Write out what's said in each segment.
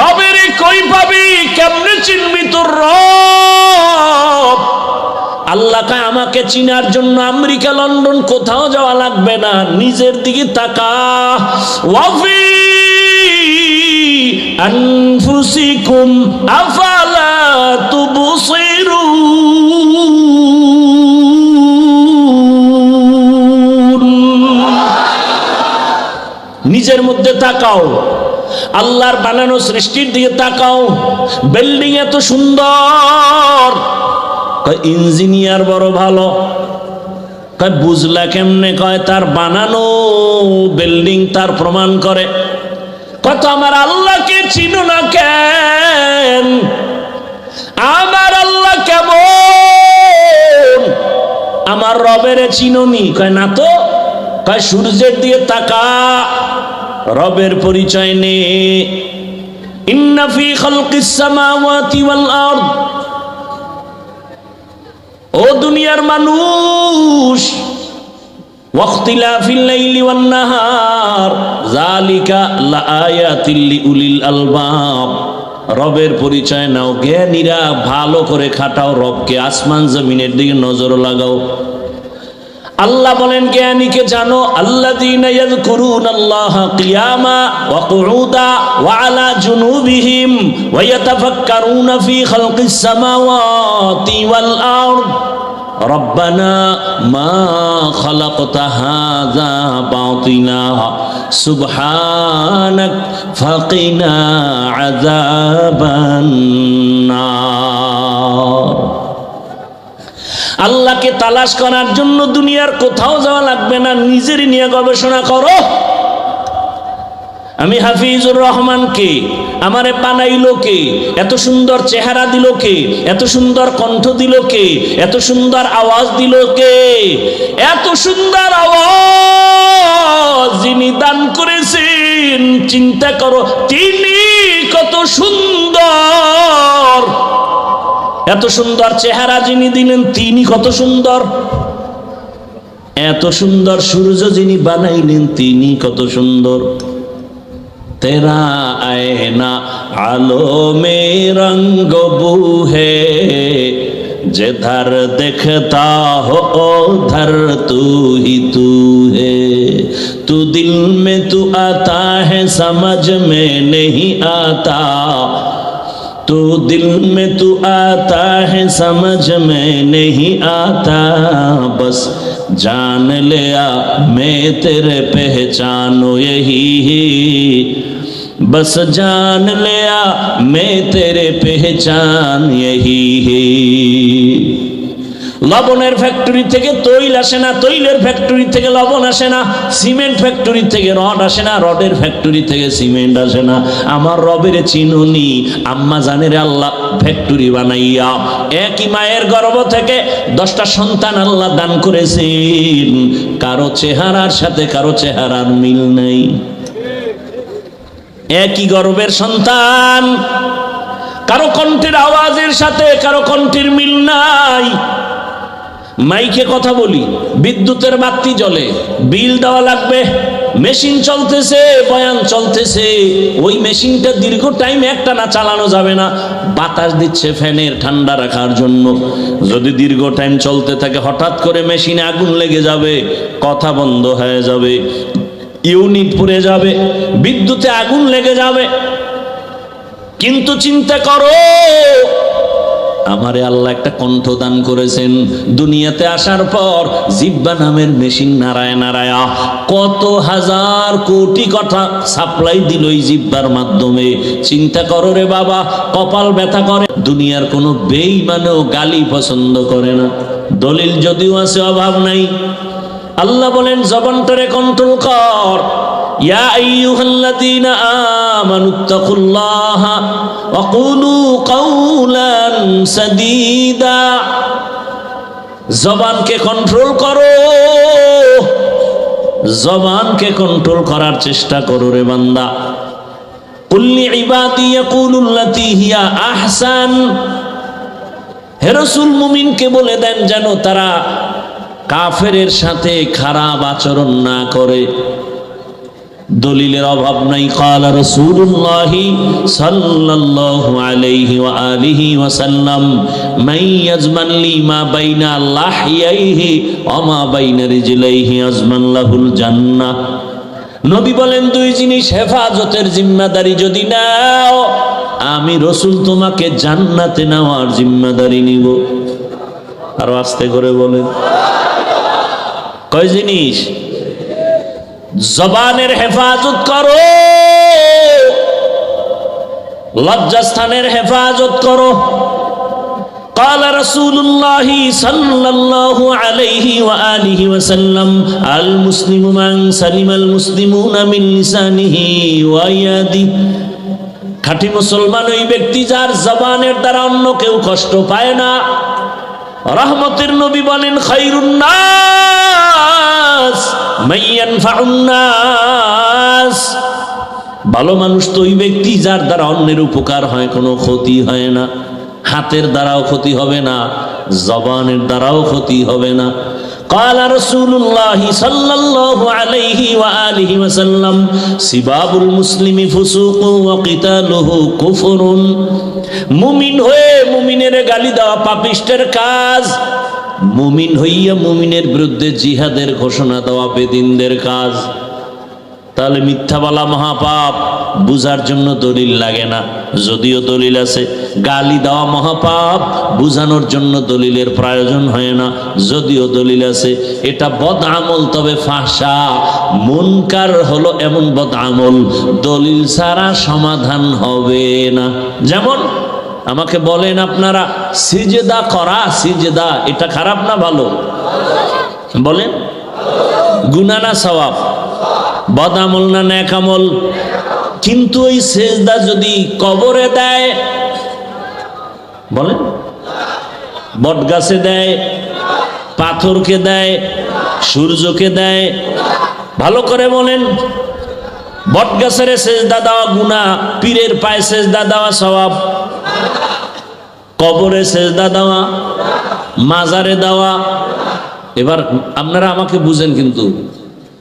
রবের কই পাবি, কেমনে চিনবি তোর রব? আল্লাহকে আমাকে চিনার জন্য আমেরিকা লন্ডন কোথাও যাওয়া লাগবে না, নিজের দিকে তাকা। ওয়াফি আনফুসিকুম আফালা তুবসিরুন। নিজের মধ্যে তাকাও, আল্লাহর বানানো সৃষ্টির দিকে তাকাও। বিল্ডিং এত সুন্দর, ইঞ্জিনিয়ার বড় ভালো। বুঝলা কেমনে? কয় তার বানানো বিল্ডিং তার প্রমাণ করে। কত আমার আল্লাহকে চিনো না কেন? আমার আল্লাহ কেমন? আমার রবের চিনোনি? কয় না তো। কয় সূর্যের দিকে তাকা, রবের পরিচয় নে। ইন্না ফি খালকিস সামাওয়াতি ওয়াল আরদ। ও দুনিয়ার মানুষ, ওয়াখতিলাফিল লাইলি ওয়ান নাহার যালিকা লাআয়াতিল লিউলিল আলবাব। রবের পরিচয় নাও, জ্ঞানীরা ভালো করে খাটাও রবকে, আসমান জমিনের দিকে নজর লাগাও। আল্লাহ বলেন জ্ঞানীকে জানো, আল্লাযীনা ইয়াযকুরুনাল্লাহা কিয়ামা ওয়া কুউদা ওয়া আলা জুনুবিহিম ওয়া ইয়াতাফাক্কারুনা ফি খালকিস সামাওয়াতি ওয়াল আরদ রব্বানা মা খালাকতা হাযা বাতিলা সুবহানাক ফাকিনা আযাবান নার। আল্লাহকে তালাশ করার জন্য দুনিয়ার কোথাও যাওয়া লাগবে না, নিজেরই নিয়ে গবেষণা করো। আমি হাফিজুর রহমানকে আমারে বানাইলো কে? এত সুন্দর চেহারা দিল কে? এত সুন্দর কণ্ঠ দিল কে? এত সুন্দর আওয়াজ দিল কে? এত সুন্দর আওয়াজ যিনি দান করেছেন, চিন্তা করো তিনি কত সুন্দর। এত সুন্দর চেহারা যিনি দিলেন তিনি কত সুন্দর। এত সুন্দর সূর্য যিনি বানাইলেন তিনি কত সুন্দর। তেরা আয়না আলো মে রঙ্গ বু হে, जिधर देखता हो उधर तू ही तू है। तू दिल में तू आता है समझ में नहीं आता, तू दिल में तू आता है समझ में नहीं आता। बस जान लिया मैं तेरे पहचानो यही है, बस जान लिया मैं तेरे पहचान यही है। লবণের ফ্যাক্টরি থেকে তৈল আসে না, তৈলের ফ্যাক্টরি থেকে লবণ আসে না, সিমেন্ট ফ্যাক্টরি থেকে রড আসে না, রডের ফ্যাক্টরি থেকে সিমেন্ট আসে না। আমার রবের চিনুনি আম্মা জানের আল্লাহ ফ্যাক্টরি বানাইয়া একই মায়ের গর্ভ থেকে 10টা সন্তান আল্লাহ দান করেছেন। কারো চেহারার সাথে কারো চেহারার মিল নাই। একই গর্ভের সন্তান, কারো কণ্ঠের আওয়াজের সাথে কারো কণ্ঠের মিল নাই। মাইকে কথা বলি, বিদ্যুতের বাতি জ্বলে, বিল দেওয়া লাগবে, মেশিন চলতেছে, বয়ান চলতেছে, ওই মেশিনটা দীর্ঘ টাইম একটা না চালানো যাবে না, বাতাস দিচ্ছে ফ্যানের ঠান্ডা রাখার জন্য। যদি দীর্ঘ টাইম চলতে থাকে হঠাৎ করে মেশিনে আগুন লেগে যাবে, কথা বন্ধ হয়ে যাবে, ইউনিট পুড়ে যাবে, বিদ্যুতে আগুন লেগে যাবে। কিন্তু চিন্তা করো, আমারে আল্লাহ একটা কণ্ঠ দান করেছেন। দুনিয়াতে আসার পর জিহ্বা নামের মেশিন নাড়ায় নাড়ায়া কত হাজার কোটি কথা সাপ্লাই দিল এই জিহ্বার মাধ্যমে। চিন্তা করো রে বাবা, কপাল ব্যথা করে। দুনিয়ার কোনো বেঈমানও গালি পছন্দ করে না, দলিল যদিও আছে অভাব নাই। আল্লাহ বলেন জবানটারে কন্ট্রোল কর। ইয়া আইয়ুহাল্লাযীনা আমানুত্তাকুল্লাহা ওয়া কুলু কাওলান সাদীদা। জবানকে কন্ট্রোল করো, জবানকে কন্ট্রোল করার চেষ্টা করো রে বান্দা। কুল্লি ইবাদি ইয়াকুলুল্লাতী হিয়া আহসান। হে রাসূল মুমিনকে বলে দেন যেন তারা কাফেরের সাথে খারাপ আচরণ না করে। দলিলের অভাব নাই। ক্বালা রাসূলুল্লাহ সাল্লাল্লাহু আলাইহি ওয়া আলিহি ওয়াসাল্লাম মান ইয়াজমান লি মা বাইনা লাহইয়াইহি ওয়া মা বাইনা রিজলাইহি আজমান লাহুল জান্নাহ। নবী বলেন, দুই জিনিস হেফাজতের জিম্মাদারি যদি নাও, আমি রাসূল তোমাকে জান্নাতে নেওয়ার জিম্মাদারি নিব। আর আস্তে করে বলেন, কয় জিনিস? জবানের হেফাজত করো, লজ্জাস্থানের হেফাজত করো। قال رسول الله صلى الله عليه وآله وسلم المسلم من سلم المسلمون من لسانه ويده। খাঁটি মুসলমান ওই ব্যক্তি যার জবানের দ্বারা অন্য কেউ কষ্ট পায় না। রহমতের নবী বলেন, খায়রুন নাস মান ইয়ানফাউন নাস। ভালো মানুষ তো ওই ব্যক্তি যার দ্বারা অন্যের উপকার হয়, কোনো ক্ষতি হয় না। হাতের দ্বারাও ক্ষতি হবে না, জবানের দ্বারাও ক্ষতি হবে না। قال رسول الله صلى الله عليه وآله وسلم سباب المسلم فسوق وقتاله كفر। মুমিন হয়ে মুমিনের গালি দেওয়া পাপিষ্টের কাজ, মুমিন হইয়া মুমিনের বিরুদ্ধে জিহাদের ঘোষণা দেওয়া বেদিনদের কাজ। তাহলে মিথ্যা বলা মহাপাপ, বুঝার জন্য দলিল লাগে না, যদিও দলিল আছে। গালি দেওয়া মহাপাপ, বুঝানোর জন্য দলিলের প্রয়োজন হয় না, যদিও দলিল আছে। এটা বদ আমল, তবে ফাহশা মুনকার হলো এমন বদ আমল দলিল ছাড়া সমাধান হবে না। যেমন আমাকে বলেন আপনারা, সিজদা করা, সিজদা এটা খারাপ না ভালো? বলেন, গুনাহ না সওয়াব? বদ আমল না নেক আমল? কিন্তু ওই সেজদা যদি কবরে দেয়, বলেন, বট গাছে দেয়, পাথরকে দেয়, সূর্যকে দেয়, ভালো করে বলেন। বট গাছের সেজদা দেওয়া গুনাহ, পীরের পায়ে সেজদা দেওয়া সওয়াব। কবরে সেজদা দেওয়া, মাজারে দেওয়া। এবার আপনারা আমাকে বুঝেন, কিন্তু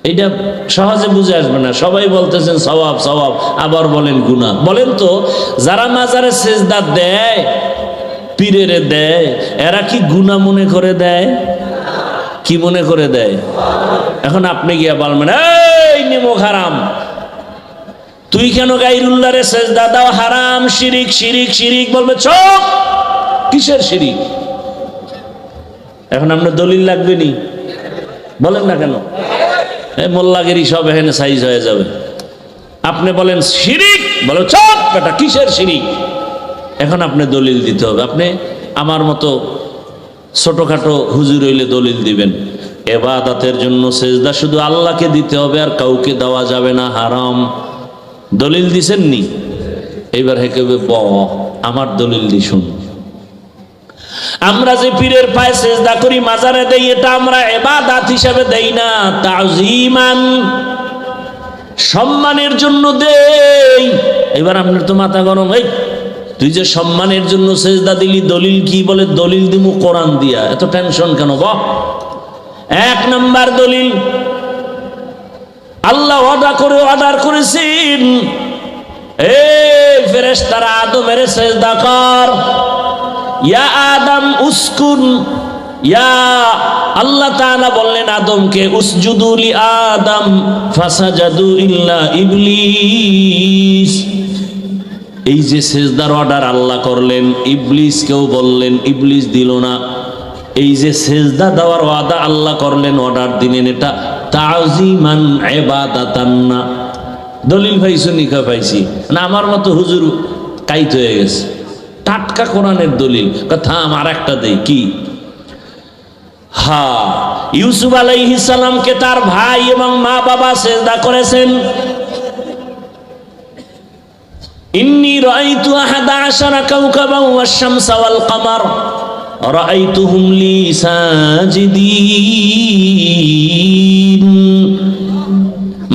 এইটা সহজে বুঝে আসবে না। সবাই বলতেছেন সওয়াব সওয়াব, আবার বলেন গুনাহ। বলেন তো, যারা মাজারে সেজদা দেয়, পীরেরে দেয়, এরা কি গুনাহ মনে করে দেয়? কি মনে করে দেয়? এখন আপনি গিয়া বলবেন, এই নিমক হারাম, তুই কেন গায়রুল্লাহরে সেজদা দাও? হারাম, শিরিক শিরিক শিরিক। বলবে চুপ, কিসের শিরিক? এখন আপনার দলিল লাগবে নি? বলেন না কেন? মোল্লাগিরি সব এখানে সাইজ হয়ে যাবে। আপনি বলেন শিরিক, বলো চুপ বেটা, কিসের শিরিক? এখন আপনি দলিল দিতে হবে। আপনি আমার মতো ছোটখাটো হুজুর হইলে দলিল দিবেন। ইবাদতের জন্য সেজদা শুধু আল্লাহকে দিতে হবে, আর কাউকে দেওয়া যাবে না, হারাম। দলিল দিছেন নি? এইবার হেকেবে আমার দলিল দি শুন। আমরা যে পীরের পায়ে সেজদা করি, মাজারে দেই, এটা আমরা ইবাদত হিসাবে দেই না, তাজিমান, সম্মানের জন্য দেই। এবার আপনার তো মাথা গরম, এই তুই যে সম্মানের জন্য সেজদা দিলি, দলিল কি? বলে দলিল দিমু কোরআন দিয়া। এত টেনশন কেন? এক নাম্বার দলিল, আল্লাহ অর্ডার করেছেন, এই ফেরেশতারা আদমের সেজদা কর। ইয়া আদম উসকুন, ইয়া আল্লাহ তাআলা বললেন আদমকে, উসজুদু লি আদম ফাসাজাদু ইল্লা ইবলিস। এই যে সেজদার অর্ডার আল্লাহ করলেন, ইবলিসকেও বললেন, ইবলিস দিল না। এই যে সেজদা দেওয়ার ওয়াদা আল্লাহ করলেন, অর্ডার দিলেন, এটা তাজিমান ইবাদাতান না। দলিল পাইছো নি? পাইছি না। আমার মতো হুজুর কাইত হয়ে গেছে, টাটকা কোরআনের দলিল। কথা আমার একটা দেই কি? হ্যাঁ, ইউসুফ আলাইহিস সালামকে তার ভাই এবং মা বাবা সেজদা করেছেন। ইন্নী রাআইতু আহাদা আশারা কাওকাবান ওয়াশ-শামসা ওয়াল কামার রাআইতুহুম লি সাজিদিন।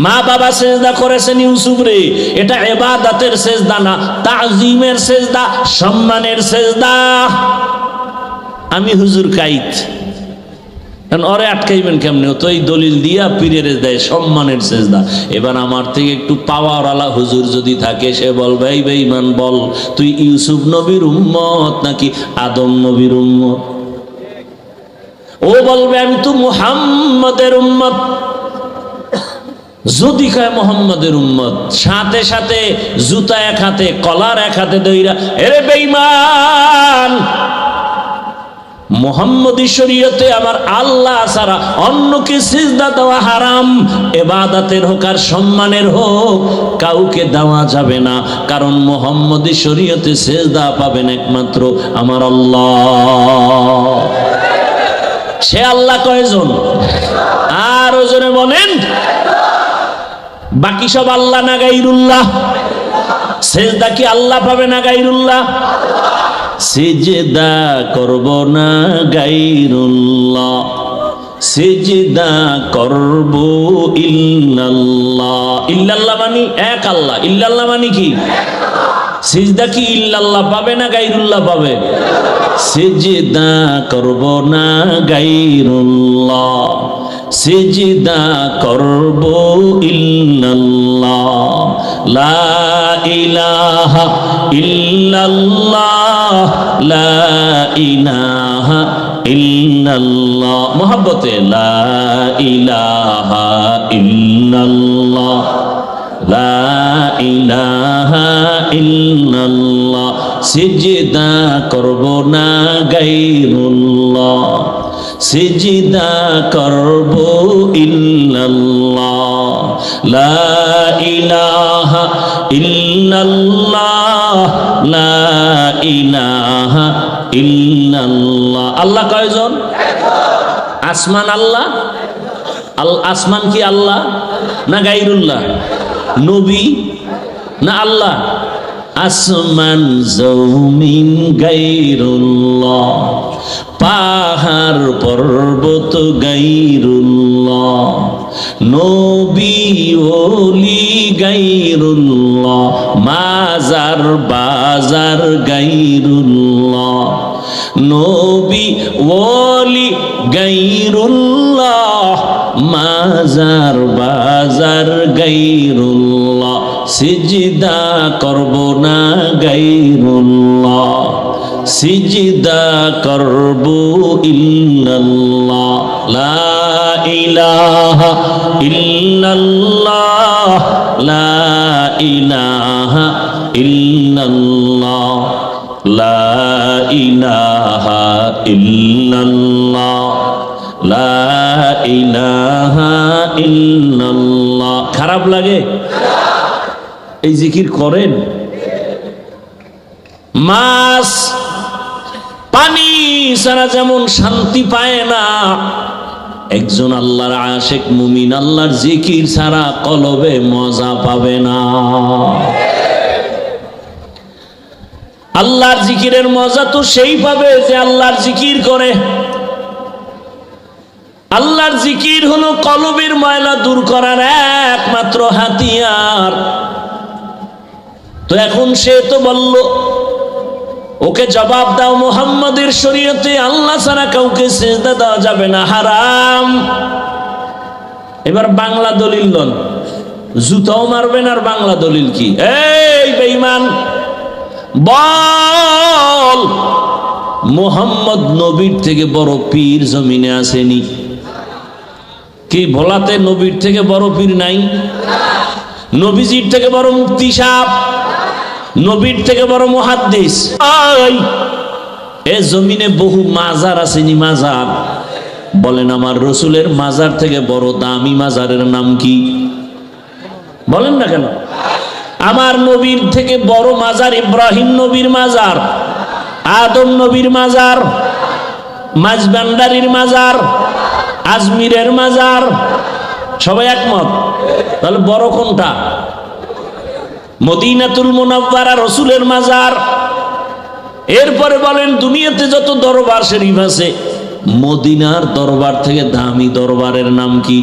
মা বাবা সেজদা করেছেন ইউসুফ রে, এটা ইবাদতের সেজদা না, তাজিমের সেজদা, সম্মানের সেজদা। আমি হুজুর কাইত, কারণ ওরে আটকাইবেন কেমনে? ও তো এই দলিল দিয়া পীরের দেয় সম্মানের সেজদা। এবার আমার থেকে একটু পাওয়ারওয়ালা হুজুর যদি থাকে, সে বলবে এই বেঈমান, বল তুই ইউসুফ নবীর উম্মত নাকি আদম নবীর উম্মত? ও বলবে আমি তো মুহাম্মদের উম্মত। যদি কয় মুহাম্মদের উম্মত, সাথে সাথে জুতা এক হাতে কলার এক হাতে দইরা, এরে বেঈমান, মুহাম্মদী শরীয়তে আমার আল্লাহ ছাড়া অন্যকে সিজদা দেওয়া হারাম। ইবাদতের হোক আর সম্মানের হোক, কাউকে দেওয়া যাবে না, কারণ মুহাম্মদী শরীয়তে সিজদা পাবেন একমাত্র আমার আল্লাহ। সে আল্লাহ কয়জন? আর ওজনে বলেন, বাকি সব আল্লাহ না গায়রুল্লাহ? সিজদা কি আল্লাহ পাবে না গায়রুল্লাহ? সিজদা করব না গায়রুল্লাহ, সিজদা করব ইল্লাল্লাহ। ইল্লাল্লাহ মানে এক আল্লাহ, ইল্লাল্লাহ মানে কি? সিজদা কি ইল্লাল্লাহ পাবে না গায়রুল্লাহ পাবে? সিজদা করব না গায়রুল্লাহ, সিজদা করব ইল্লাল্লাহ। লা ইলাহা ইল্লাল্লাহ, লা ইলাহা ইল্লাল্লাহ। মোহাব্বতে লা ইলাহা ইল্লাল্লাহ, লা ইলাহা ইল্লাল্লাহ। সিজদা করব না গায়রুল্লাহ, সিজদা করব ইল্লাল্লাহ। লা ইলাহা ইল্লাল্লাহ, লা ইলাহা ইল্লাল্লাহ। আল্লাহ কয়জন? আসমান আল্লাহ? আসমান কি আল্লাহ না গায়রুল্লাহ? নবী না আল্লাহ? আসমান জমিন গায়রুল্লাহ, পাহাড় পর্বত গায়রুল্লাহ, নবী ওলি গায়রুল্লাহ, মাজার বাজার গায়রুল্লাহ, নবী ওলি গায়রুল্লাহ, মাজার বাজার গায়রুল্লাহ। সিজদা করব না গায়রুল্লাহ, সিজদা করব ইল্লাল্লাহ। লা ইলাহা ইল্লাল্লাহ, লা ইলাহা ইল্লাল্লাহ, লা ইলাহা ইল্লাল্লাহ, লা ইলাহা ইল্লাল্লাহ। খারাপ লাগে? এই জিকির করেন? মাছ পানি ছাড়া যেমন শান্তি পায় না, একজন আল্লাহর আশিক মুমিন আল্লাহর জিকির ছাড়া কলবে মজা পাবে না। আল্লাহর জিকিরের মজা তো সেই পাবে যে আল্লাহর জিকির করে। আল্লাহর জিকির হলো কলবের ময়লা দূর করার একমাত্র হাতিয়ার। তো এখন সে তো বলল, ওকে জবাব দাও, মুহাম্মাদের শরীয়তে আল্লাহ ছাড়া কাউকে সিজদা দেওয়া যাবে না, হারাম। এবার বাংলা দলিল লন, জুতাও মারবেন আর বাংলা দলিল কি? এই বেঈমান, বল মুহাম্মদ নবীর থেকে বড় পীর জমিনে আসেনি? কি ভোলাতে নবীর থেকে বড় পীর নাই? নবীজির থেকে বড় মুফতি সাহেব, নবীর থেকে বড় মুহাদ্দিস। এ জমিনে বহু মাজার আসেনি? মাজার বলেন, আমার রসুলের মাজার থেকে বড় দামি মাজারের নাম কি? বলেন না কেন? আমার নবীর থেকে বড় মাজার ইব্রাহিম নবীর মাজার, আদম নবীর মাজার, মাঝবান্ডারির মাজার, আজমিরের মাজার। সবাই একমত? তাহলে বড় কোনটা? মদিনাতুল মুনাওয়ারা রসুলের মাজার। এরপরে বলেন, দুনিয়াতে যত দরবার শরীফ আছে, মদিনার দরবার থেকে দামি দরবারের নাম কি?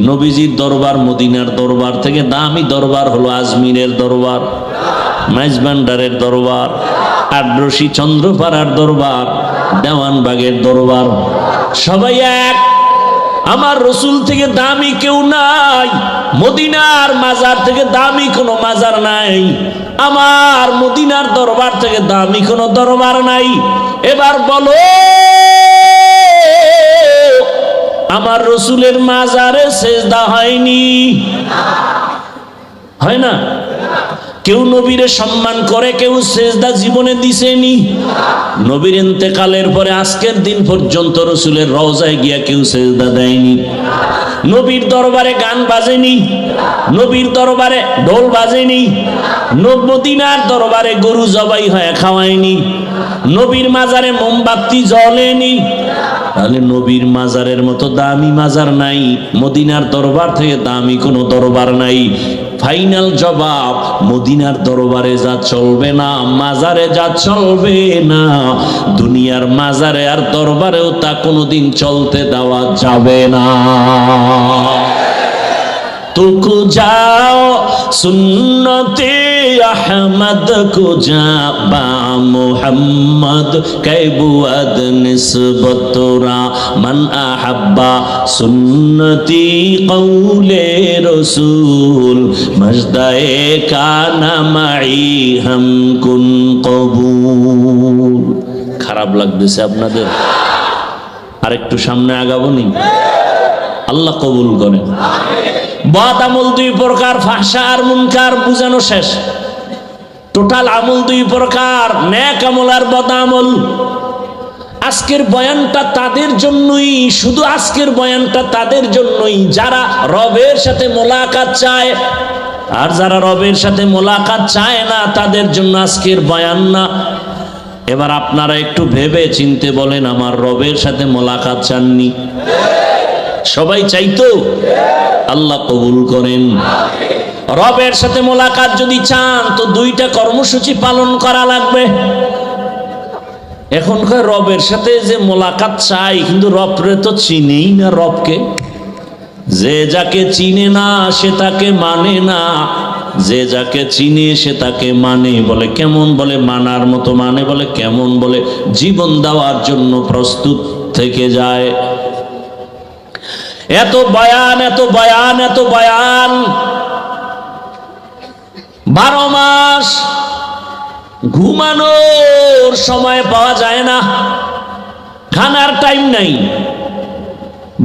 নবীজির দরবার মদিনার দরবার থেকে দামি দরবার হলো আজমিরের দরবার, মাইজবান্ডারের দরবার, আড্রসি চন্দ্রপাড়ার দরবার, দেওয়ানবাগের দরবার। সবাই এক। আমার রসুল থেকে দামি কেউ নাই, মদিনার মাজার থেকে দামি কোনো মাজার নাই, আমার মদিনার দরবার থেকে দামি কোনো দরবার নাই। এবার বলো, আমার রসুলের মাজারে সেজদা হয়নি? হয় না? কেউ নবীরে সম্মান করে, কেউ সেজদা জীবনে দিছেনি? নবীর ইন্তেকালের পরে আজকের দিন পর্যন্ত রসুলের রওজায় গিয়া কেউ সেজদা দেয়নি। নবীর দরবারে গান বাজেনি, নবীর দরবারে ঢোল বাজেনি, মদিনার দরবারে গরু জবাই হয়ে খাওয়ায়নি, নবীর মাজারে মোমবাতি জ্বলেনি। তাহলে নবীর মাজারের মতো দামি মাজার নাই, মদিনার দরবার থেকে দামি কোনো দরবার নাই। ফাইনাল জবাব, মদিনার দরবারে যা চলবে না, মাজারে যা চলবে না, দুনিয়ার মাজারে আর দরবারেও তা কোনোদিন চলতে দেওয়া যাবে না। तुको जाओ सुन्नते अहमद को जा बा मुहम्मद कैबुअद निस्बतुरा मन अहब्बा सुन्नती कौले रसूल मजदाए काना माई हम कुन कबूल। খারাপ লাগতেছে আপনাদের? আরেকটু সামনে আগাবো নি? আল্লাহ কবুল করেন। বদ আমল দুই প্রকার, ফাহশা আর মুনকার বুঝানো শেষ। টোটাল আমল দুই প্রকার, নেক আমল আর বদ আমল। আজকের বয়ানটা তাদের জন্যই, শুধু আজকের বয়ানটা তাদের জন্যই যারা রবের সাথে মোলাকাত চায়। আর যারা রবের সাথে মোলাকাত চায় না তাদের জন্য আজকের বয়ান না। এবার আপনারা একটু ভেবে চিনতে বলেন, আমার রবের সাথে মোলাকাত চাননি? সবাই চাইতো? আল্লাহ কবুল করেন। রবের সাথে মোলাকাত যদি চান তো দুইটা কর্মসূচি পালন করা লাগবে। এখনকার রবের সাথে যে মোলাকাত চাই, কিন্তু রবরে তো চিনেই না। রবকে যে যাকে চিনে না সে তাকে মানে না, যে যাকে চিনে সে তাকে মানে। বলে কেমন? বলে মানার মতো মানে। বলে কেমন? বলে জীবন দেওয়ার জন্য প্রস্তুত থেকে যায়। এত বয়ান, এত বয়ান, এত বয়ান, 12 মাস ঘুমানোর সময় পাওয়া যায় না, খানার টাইম নাই।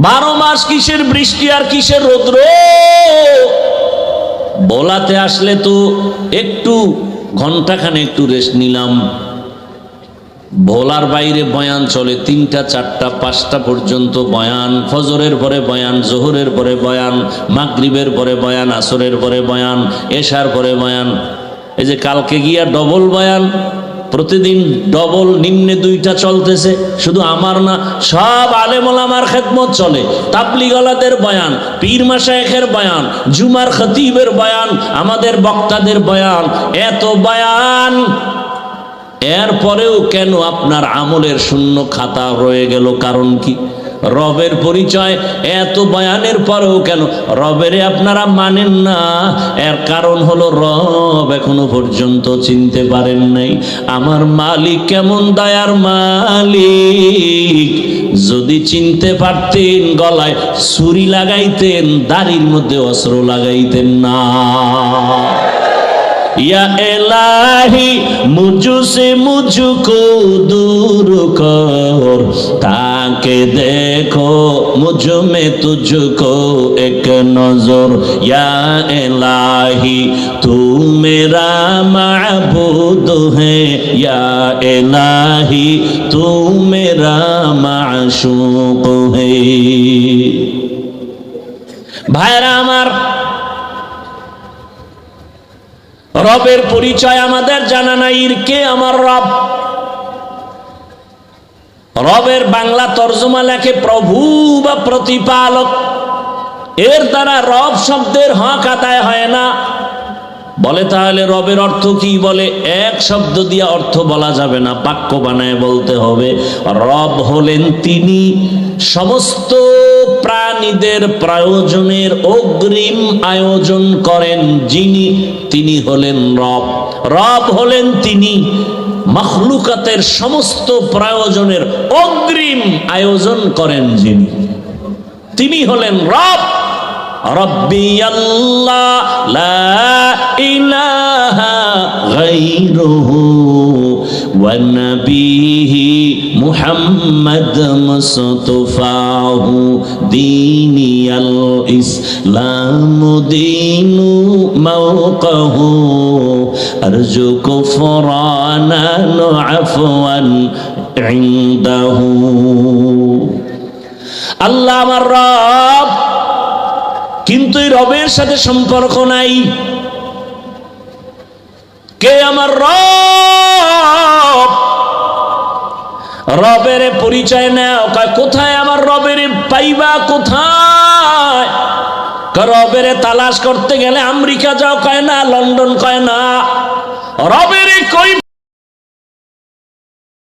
12 মাস কিসের বৃষ্টি আর কিসের রৌদ্র। বলাতে আসলে তো একটু ঘন্টাখানে একটু রেস্ট নিলাম। ভোলার বাইরে বয়ান চলে 3টা 4টা 5টা পর্যন্ত বয়ান। ফজরের পরে বয়ান, জোহরের পরে বয়ান, মাগরিবের পরে বয়ান, আসরের পরে বয়ান, এশার পরে বয়ান। এই যে কালকে গিয়া ডবল বয়ান, প্রতিদিন ডবল, নিম্নে 2টা চলতেছে। শুধু আমার না, সব আলেম ওলামার খেদমত চলে। তাবলিগওয়ালাদের বয়ান, পীর মাশায়েখের বয়ান, জুমার খতিবের বয়ান, আমাদের বক্তাদের বয়ান, এত বয়ান। এরপরেও কেন আপনার আমলের শূন্য খাতা রয়ে গেল? কারণ কি? রবের পরিচয় এত বয়ানের পরেও কেন রবেরে আপনারা মানেন না? এর কারণ হলো রব এখনো পর্যন্ত চিনতে পারেন নাই। আমার মালিক কেমন দয়ার মালিক, যদি চিনতে পারতেন গলায় ছুরি লাগাইতেন, দাড়ির মধ্যে অস্ত্র লাগাইতেন না। या इलाही मुझसे मुझको दूर कर, ताके देखो मुझ में तुझको एक नजर। या इलाही तू मेरा माबूद है, या इलाही तू मेरा माशूक है। भाईरा আমার, রবের পরিচয় আমাদের জানা নাই। কে আমার রব? রবের বাংলা তর্জমা লেখে প্রভু বা প্রতিপালক। এর দ্বারা রব শব্দের হক আদায় হয় না। বলে তাহলে রবের অর্থ কি? বলে এক শব্দ দিয়ে অর্থ বলা যাবে না, বাক্য বানায় বলতে হবে। রব হলেন তিনি সমস্ত প্রাণীদের প্রয়োজনের অগ্রিম আয়োজন করেন যিনি, তিনি হলেন রব। রব হলেন তিনি মাখলুকাতের সমস্ত প্রয়োজনের অগ্রিম আয়োজন করেন যিনি, তিনি হলেন রব। রব্বি আল্লাহ লা ইলাহা গায়রুহু ওয়া নবিহি মুহাম্মদ মুস্তাফাহু দীনিয়াল ইসলাম দীনু মাওকাহু আরজু কুফরানান আফওয়ান ইনদাহু। আল্লাহ আমার রব, কিন্তু এই রবের সাথে সম্পর্ক নাই। কে আমার রব? রবের পরিচয় নাও। কোথায় আমার রবের পাইবা? কোথায়? রবের তালাশ করতে গেলে আমেরিকা যাও কয় না, লন্ডন কয় না, রবের কই